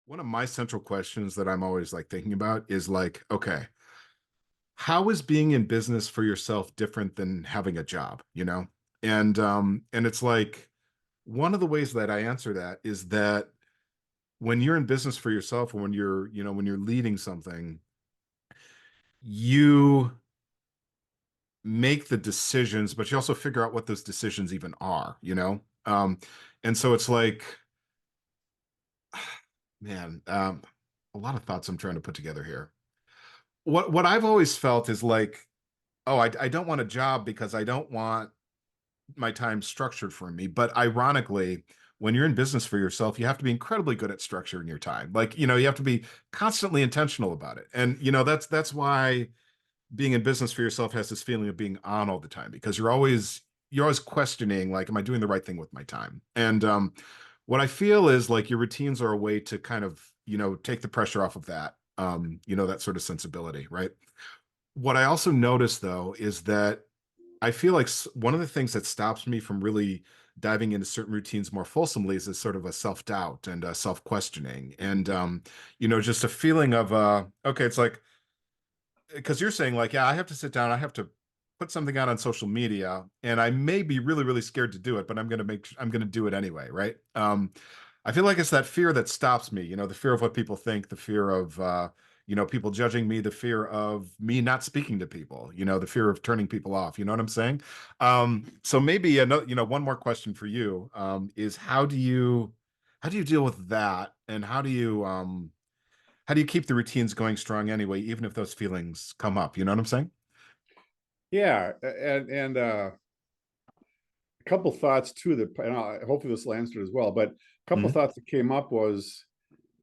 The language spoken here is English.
One of my central questions that I'm always like thinking about is like, okay, how is being in business for yourself different than having a job, you know? And it's like one of the ways that I answer that is that when you're in business for yourself or when when you're leading something, you make the decisions, but you also figure out what those decisions even are, you know? And so it's like, man, a lot of thoughts I'm trying to put together here. What I've always felt is like, oh, I don't want a job because I don't want my time structured for me. But ironically, when you're in business for yourself, you have to be incredibly good at structuring your time. Like, you have to be constantly intentional about it. And that's why being in business for yourself has this feeling of being on all the time because you're always questioning like, am I doing the right thing with my time? And what I feel is like your routines are a way to kind of take the pressure off of that. That sort of sensibility, right? What I also notice though is that I feel like one of the things that stops me from really diving into certain routines more fulsomely is this sort of a self-doubt and self-questioning and just a feeling of okay, it's like because you're saying like, yeah, I have to sit down, I have to put something out on social media, and I may be really, really scared to do it, but I'm gonna do it anyway, right? I feel like it's that fear that stops me, the fear of what people think, the fear of people judging me, the fear of me not speaking to people, the fear of turning people off. You know what I'm saying? So maybe another, one more question for you is how do you deal with that, and how do you keep the routines going strong anyway, even if those feelings come up? You know what I'm saying? Yeah, and a couple thoughts too that, and hopefully this will answer it as well. But a couple Hmm. thoughts that came up was